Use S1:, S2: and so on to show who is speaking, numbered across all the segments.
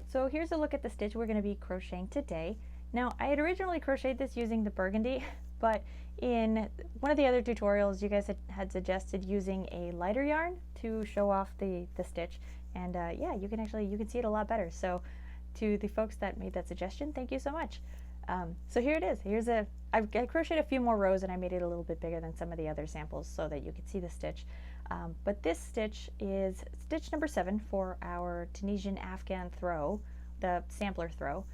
S1: so here's a look at the stitch we're going to be crocheting today. Now, I had originally crocheted this using the burgundy, but in one of the other tutorials you guys had suggested using a lighter yarn to show off the stitch, and yeah, you can see it a lot better. So to the folks that made that suggestion, thank you so much. So here it is. I crocheted a few more rows and I made it a little bit bigger than some of the other samples so that you could see the stitch. But this stitch is stitch number 7 for our Tunisian Afghan throw, the sampler throw.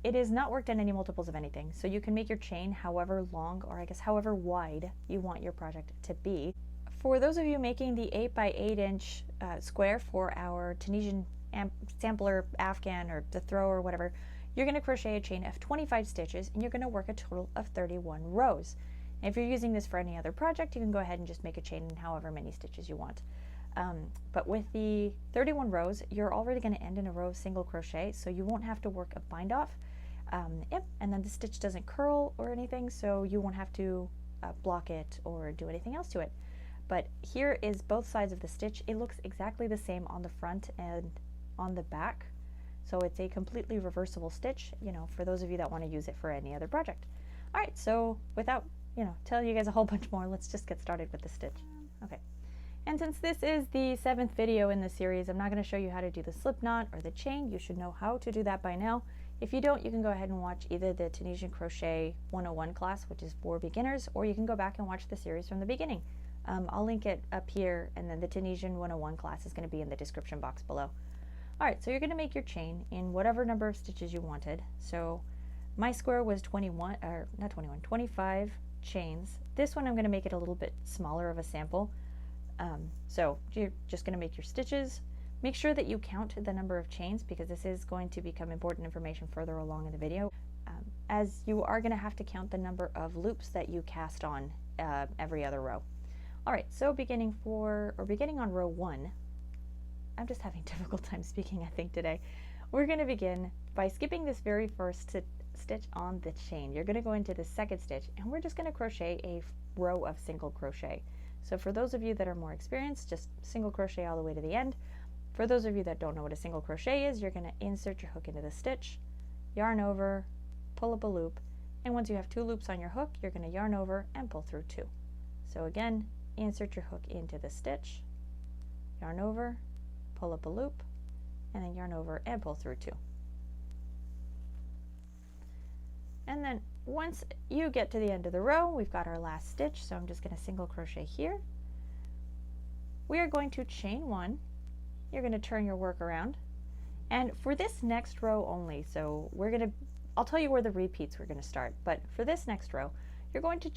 S1: It is not worked on any multiples of anything, so you can make your chain however long, or I guess however wide you want your project to be. For those of you making the 8 by 8 inch square for our Tunisian sampler Afghan or the throw or whatever, you're going to crochet a chain of 25 stitches and you're going to work a total of 31 rows. And if you're using this for any other project, you can go ahead and just make a chain in however many stitches you want. But with the 31 rows, you're already going to end in a row of single crochet, so you won't have to work a bind off. Yep, and then the stitch doesn't curl or anything, so you won't have to block it or do anything else to it. But here is both sides of the stitch. It looks exactly the same on the front and on the back. So it's a completely reversible stitch, you know, for those of you that want to use it for any other project. All right, so without, you know, telling you guys a whole bunch more, let's just get started with the stitch. Okay. And since this is the 7th video in the series, I'm not going to show you how to do the slip knot or the chain. You should know how to do that by now. If you don't, you can go ahead and watch either the Tunisian Crochet 101 class, which is for beginners, or you can go back and watch the series from the beginning. I'll link it up here, and then the Tunisian 101 class is going to be in the description box below. Alright, so you're going to make your chain in whatever number of stitches you wanted. So my square was 25 chains. This one I'm going to make it a little bit smaller of a sample. So you're just going to make your stitches. Make sure that you count the number of chains, because this is going to become important information further along in the video, as you are going to have to count the number of loops that you cast on every other row. Alright, so beginning on row 1, I'm just having a difficult time speaking, I think, today. We're going to begin by skipping this very first stitch on the chain. You're going to go into the second stitch, and we're just going to crochet a row of single crochet. So for those of you that are more experienced, just single crochet all the way to the end. For those of you that don't know what a single crochet is, you're going to insert your hook into the stitch, yarn over, pull up a loop, and once you have 2 loops on your hook, you're going to yarn over and pull through 2. So again, insert your hook into the stitch, yarn over, pull up a loop, and then yarn over and pull through 2. And then once you get to the end of the row, we've got our last stitch, so I'm just going to single crochet here. We are going to chain 1. You're going to turn your work around, and for this next row only, so I'll tell you where the repeats we're going to start, but for this next row, you're going to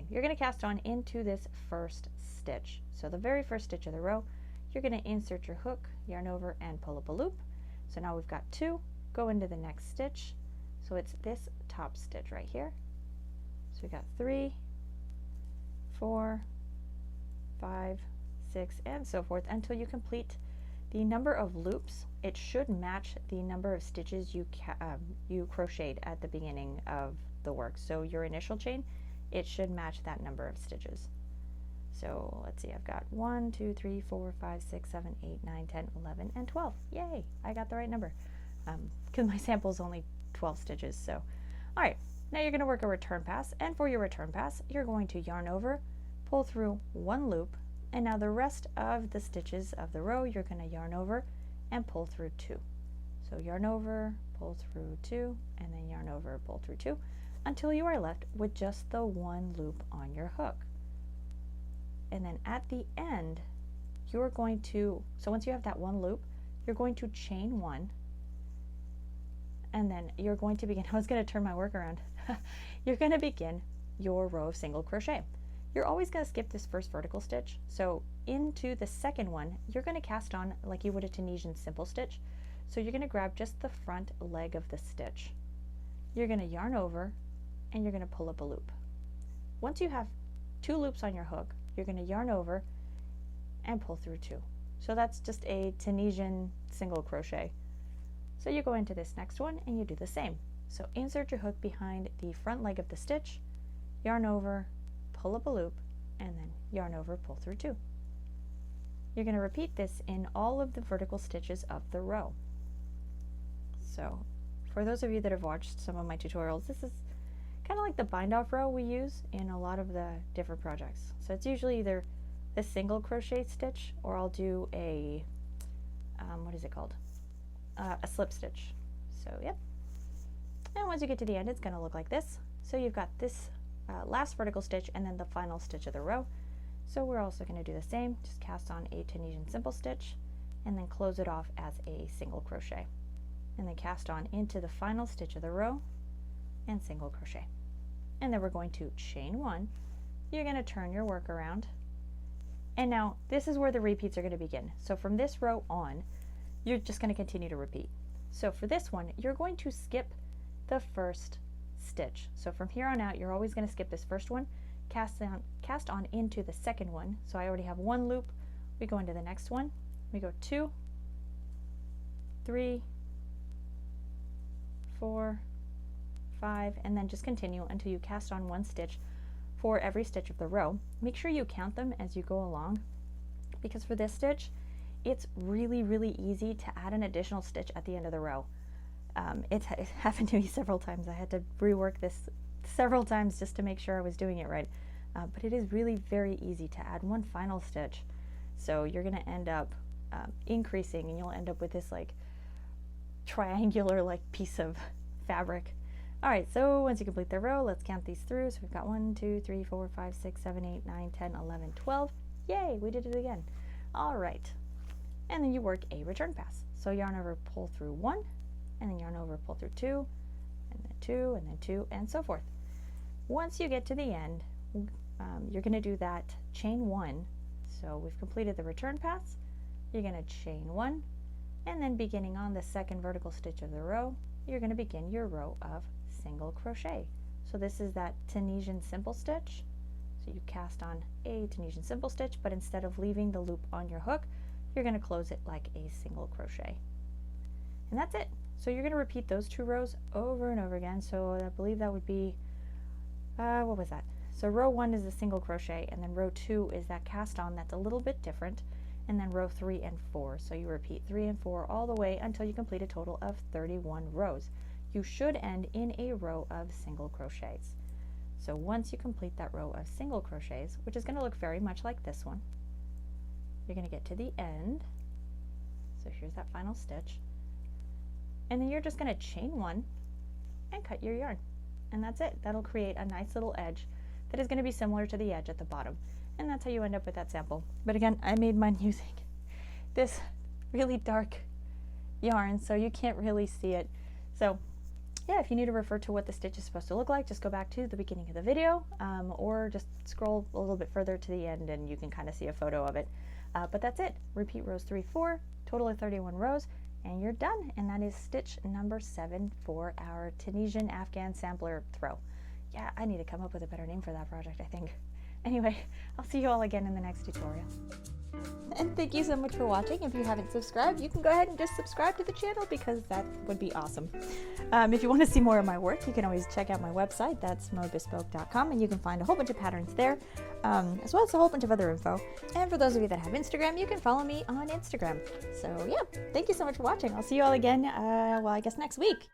S1: you're going to cast on into this first stitch. So the very first stitch of the row, you're going to insert your hook, yarn over, and pull up a loop. So now we've got 2, go into the next stitch. So it's this top stitch right here. So we got 3, 4, 5, 6, and so forth until you complete the number of loops. It should match the number of stitches you crocheted at the beginning of the work. So your initial chain, it should match that number of stitches. So let's see, I've got 1, 2, 3, 4, 5, 6, 7, 8, 9, 10, 11, and 12. Yay, I got the right number. Because my sample is only 12 stitches. So, all right, now you're going to work a return pass, and for your return pass, you're going to yarn over, pull through 1 loop, and now the rest of the stitches of the row, you're going to yarn over and pull through 2. So yarn over, pull through 2, and then yarn over, pull through 2, until you are left with just the 1 loop on your hook. And then at the end, you're going to, so once you have that 1 loop, you're going to chain 1, and then you're going to begin, I was going to turn my work around, you're going to begin your row of single crochet. You're always going to skip this first vertical stitch, so into the second one, you're going to cast on like you would a Tunisian simple stitch. So you're going to grab just the front leg of the stitch. You're going to yarn over, and you're going to pull up a loop. Once you have 2 loops on your hook, you're going to yarn over and pull through 2. So that's just a Tunisian single crochet. So you go into this next one and you do the same. So insert your hook behind the front leg of the stitch, yarn over, pull up a loop, and then yarn over, pull through 2. You're going to repeat this in all of the vertical stitches of the row. So for those of you that have watched some of my tutorials, this is kind of like the bind off row we use in a lot of the different projects. So it's usually either the single crochet stitch, or I'll do a what is it called, a slip stitch. So yep, and once you get to the end, it's going to look like this. So you've got this last vertical stitch and then the final stitch of the row. So we're also going to do the same, just cast on a Tunisian simple stitch and then close it off as a single crochet, and then cast on into the final stitch of the row and single crochet. And then we're going to chain one. You're going to turn your work around, and now this is where the repeats are going to begin. So from this row on, you're just going to continue to repeat. So for this one, you're going to skip the first stitch. So from here on out, you're always going to skip this first one, cast on into the second one. So I already have one loop. We go into the next one. We go 2, 3, 4, 5, and then just continue until you cast on one stitch for every stitch of the row. Make sure you count them as you go along, because for this stitch, it's really easy to add an additional stitch at the end of the row. It happened to me several times. I had to rework this several times just to make sure I was doing it right. But it is really very easy to add one final stitch. So you're going to end up increasing, and you'll end up with this like triangular like piece of fabric. All right, so once you complete the row, let's count these through. So we've got 1, 2, 3, 4, 5, 6, 7, 8, 9, 10, 11, 12. Yay, we did it again. All right, and then you work a return pass. So yarn over, pull through 1, and then yarn over, pull through 2, and then 2, and then 2, and so forth. Once you get to the end, you're going to do that chain 1. So we've completed the return pass. You're going to chain 1, and then beginning on the second vertical stitch of the row, you're going to begin your row of single crochet. So this is that Tunisian simple stitch. So you cast on a Tunisian simple stitch, but instead of leaving the loop on your hook, you're going to close it like a single crochet. And that's it. So you're going to repeat those 2 rows over and over again. So I believe that would be, what was that? So row 1 is a single crochet, and then row 2 is that cast on that's a little bit different, and then row 3 and 4. So you repeat 3 and 4 all the way until you complete a total of 31 rows. You should end in a row of single crochets. So once you complete that row of single crochets, which is going to look very much like this one, you're going to get to the end. So here's that final stitch, and then you're just going to chain 1 and cut your yarn, and that's it. That'll create a nice little edge that is going to be similar to the edge at the bottom, and that's how you end up with that sample. But again, I made mine using this really dark yarn, so you can't really see it. So yeah, if you need to refer to what the stitch is supposed to look like, just go back to the beginning of the video, or just scroll a little bit further to the end and you can kind of see a photo of it. But that's it. Repeat rows 3, 4, total of 31 rows, and you're done. And that is stitch number 7 for our Tunisian Afghan sampler throw. Yeah, I need to come up with a better name for that project, I think. Anyway, I'll see you all again in the next tutorial. And thank you so much for watching. If you haven't subscribed, you can go ahead and just subscribe to the channel, because that would be awesome. If you want to see more of my work, you can always check out my website. That's modebespoke.com, and you can find a whole bunch of patterns there, as well as a whole bunch of other info. And for those of you that have Instagram, you can follow me on Instagram. So yeah, thank you so much for watching. I'll see you all again, well, I guess next week.